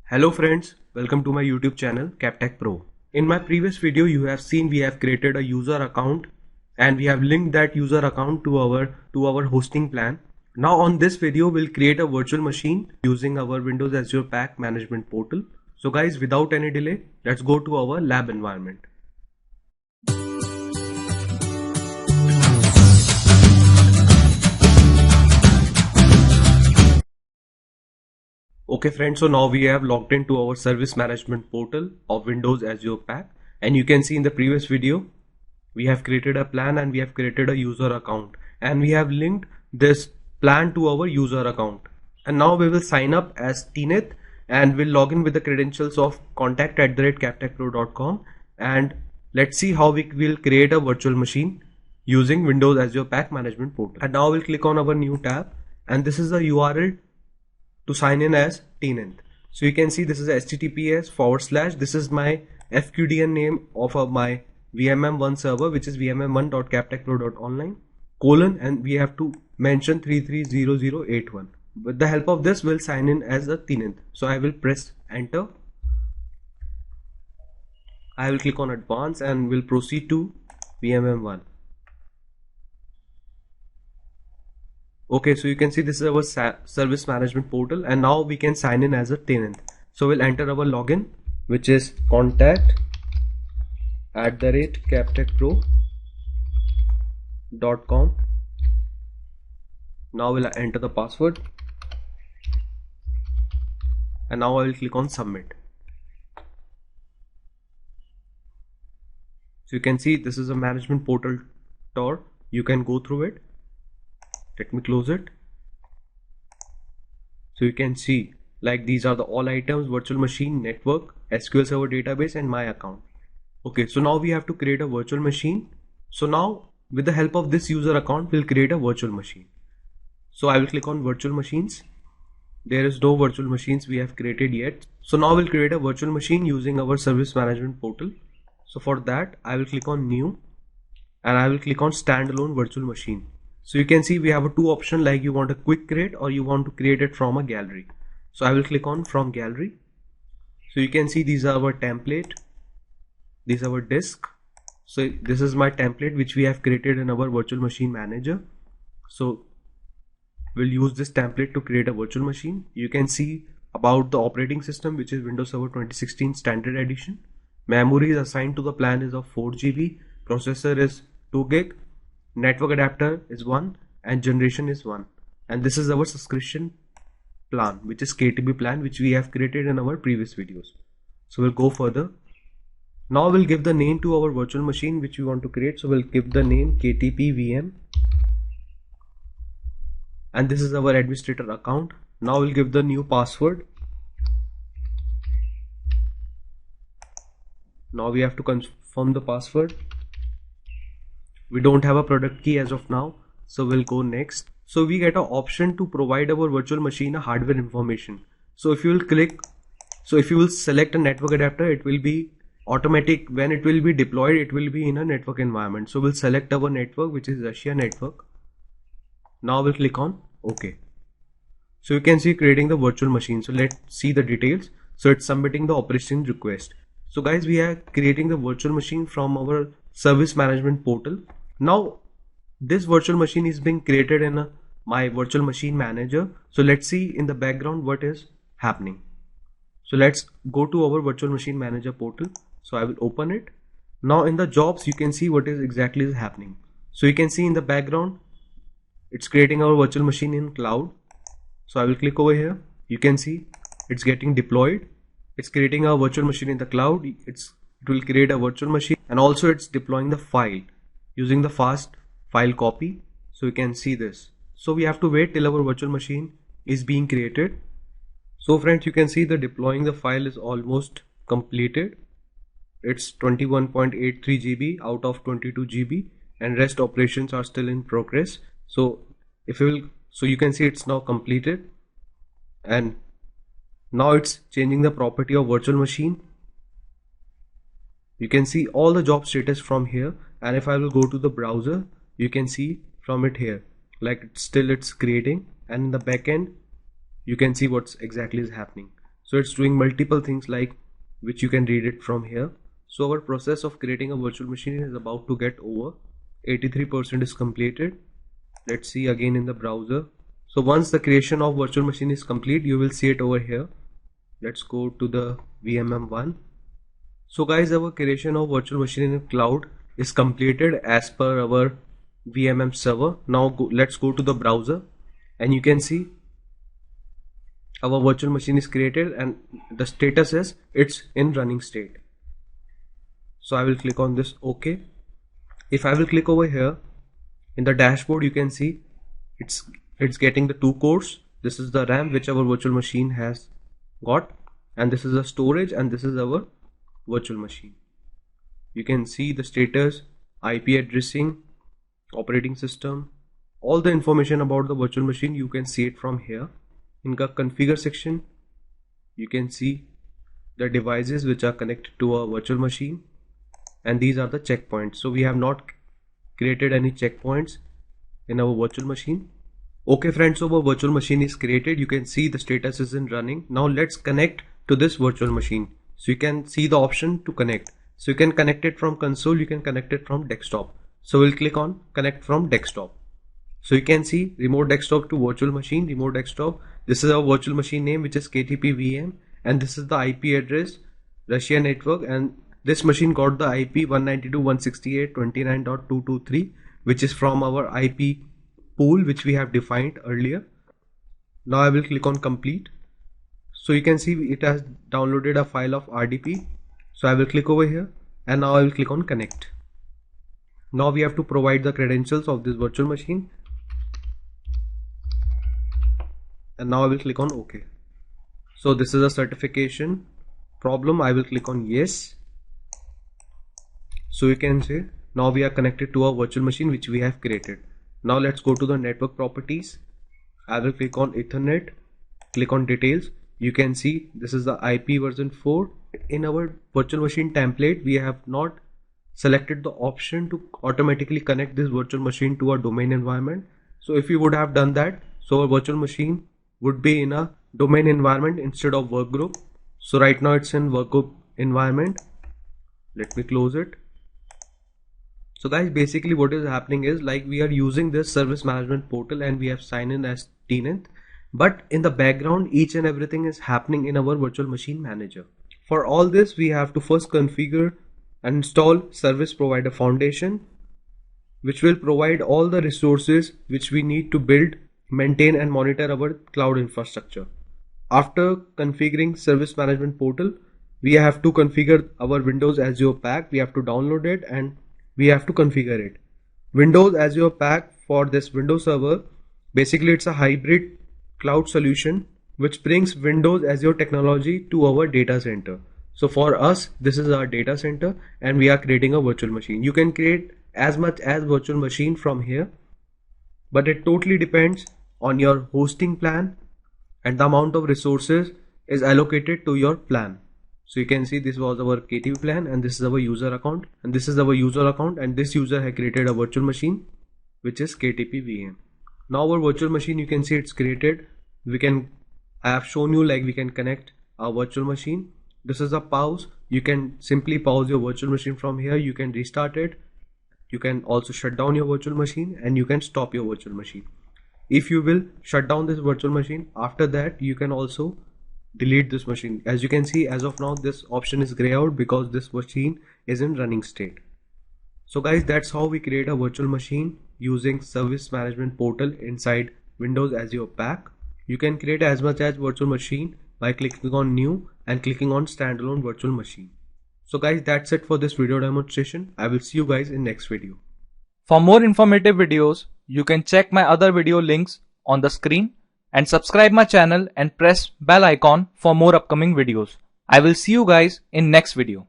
Hello friends, welcome to my YouTube channel CapTech Pro. In my previous video you have seen we have created a user account and we have linked that user account to our hosting plan. Now on this video we'll create a virtual machine using our Windows Azure Pack Management Portal. So guys, without any delay, let's go to our lab environment. Okay friends, so now we have logged into our service management portal of Windows Azure Pack, and you can see in the previous video we have created a plan and we have created a user account and we have linked this plan to our user account. And now we will sign up as Teeneth and we'll log in with the credentials of contact@captechpro.com, and let's see how we will create a virtual machine using Windows Azure Pack Management Portal. And now we'll click on our new tab, and this is the URL to sign in as Teeneth. So you can see this is https:// this is my FQDN name of my VMM1 server, which is vmm1.captechpro.online : and we have to mention 330081. With the help of this we'll sign in as a Teeneth. So I will press enter. I will click on advanced and will proceed to VMM1. Okay, so you can see this is our service management portal, and now we can sign in as a Teeneth. So we'll enter our login, which is contact@captechpro.com. Now we'll enter the password, and now I will click on submit. So you can see this is a management portal tour. You can go through it. Let me close it. So you can see like these are the all items: virtual machine, network, SQL Server database, and my account. Okay, so now we have to create a virtual machine. So now with the help of this user account we'll create a virtual machine. So I will click on virtual machines. There is no virtual machines we have created yet. So now we'll create a virtual machine using our service management portal. So for that I will click on new and I will click on standalone virtual machine. So you can see we have a two option, like you want a quick create or you want to create it from a gallery. So I will click on from gallery. So you can see these are our template, these are our disk. So this is my template which we have created in our virtual machine manager. So we'll use this template to create a virtual machine. You can see about the operating system, which is Windows Server 2016 Standard Edition. Memory is assigned to the plan is of 4 GB, processor is 2 GB, network adapter is 1, and generation is 1. And this is our subscription plan, which is KTB plan, which we have created in our previous videos. So we'll go further. Now we'll give the name to our virtual machine which we want to create. So we'll give the name KTPVM, and this is our administrator account. Now we'll give the new password. Now we have to confirm the password. We don't have a product key as of now, so we'll go next. So we get an option to provide our virtual machine a hardware information. So if you will select a network adapter, it will be automatic. When it will be deployed, it will be in a network environment. So we'll select our network, which is Russia network. Now we'll click on OK. So you can see creating the virtual machine. So let's see the details. So it's submitting the operation request. So guys, we are creating the virtual machine from our service management portal. Now this virtual machine is being created in my virtual machine manager. So let's see in the background what is happening. So let's go to our virtual machine manager portal. So I will open it. Now in the jobs you can see what is exactly happening. So you can see in the background it's creating our virtual machine in cloud. So I will click over here. You can see it's getting deployed. It's creating a virtual machine in the cloud. It will create a virtual machine, and also it's deploying the file using the fast file copy. So you can see this. So we have to wait till our virtual machine is being created. So friends, you can see the deploying the file is almost completed. It's 21.83 GB out of 22 GB, and rest operations are still in progress. So you can see it's now completed, and now it's changing the property of virtual machine. You can see all the job status from here, and if I will go to the browser, you can see from it here like it's creating, and in the back end you can see what's exactly is happening. So it's doing multiple things like which you can read it from here. So our process of creating a virtual machine is about to get over. 83% is completed. Let's see again in the browser. So once the creation of virtual machine is complete, you will see it over here. Let's go to the VMM1. So guys, our creation of virtual machine in cloud is completed as per our VMM server. Now let's go to the browser, and you can see our virtual machine is created and the status is it's in running state. So I will click on this OK. If I will click over here in the dashboard, you can see it's getting the 2 cores. This is the RAM which our virtual machine has got, and this is the storage, and this is our virtual machine. You can see the status, IP addressing, operating system, all the information about the virtual machine. You can see it from here. In the configure section, you can see the devices which are connected to our virtual machine, and these are the checkpoints. So we have not created any checkpoints in our virtual machine. Okay friends, so our virtual machine is created. You can see the status is in running. Now let's connect to this virtual machine. So you can see the option to connect. So you can connect it from console, you can connect it from desktop. So we'll click on connect from desktop. So you can see remote desktop to virtual machine, remote desktop. This is our virtual machine name, which is KTP VM, and this is the IP address, Russia network, and this machine got the IP 192.168.29.223, which is from our IP pool which we have defined earlier. Now I will click on complete. So you can see it has downloaded a file of RDP. So I will click over here, and now I will click on connect. Now we have to provide the credentials of this virtual machine, and now I will click on OK. So this is a certification problem. I will click on yes. So you can say now we are connected to our virtual machine which we have created. Now let's go to the network properties. I will click on Ethernet, click on details. You can see this is the IP version 4. In our virtual machine template, we have not selected the option to automatically connect this virtual machine to a domain environment. So if you would have done that, so our virtual machine would be in a domain environment instead of workgroup. So right now it's in workgroup environment. Let me close it. So guys, basically what is happening is like we are using this service management portal and we have signed in as tenant, but in the background each and everything is happening in our virtual machine manager. For all this, we have to first configure and install service provider foundation, which will provide all the resources which we need to build, maintain and monitor our cloud infrastructure. After configuring service management portal, we have to configure our Windows Azure pack. We have to download it and we have to configure it. Windows Azure pack for this Windows server, basically it's a hybrid cloud solution which brings Windows Azure technology to our data center. So for us, this is our data center and we are creating a virtual machine. You can create as much as virtual machine from here, but it totally depends on your hosting plan and the amount of resources is allocated to your plan. So you can see this was our KTP plan and this is our user account, and this is our user account, and this user has created a virtual machine which is KTP VM. Now our virtual machine, you can see it's created. I have shown you like we can connect our virtual machine. This is a pause. You can simply pause your virtual machine from here. You can restart it. You can also shut down your virtual machine and you can stop your virtual machine. If you will shut down this virtual machine, after that you can also delete this machine. As you can see, as of now this option is grey out because this machine is in running state. So guys, that's how we create a virtual machine using service management portal inside Windows Azure pack. You can create as much as virtual machine by clicking on new and clicking on standalone virtual machine. So guys, that's it for this video demonstration. I will see you guys in next video. For more informative videos, you can check my other video links on the screen and subscribe my channel and press bell icon for more upcoming videos. I will see you guys in next video.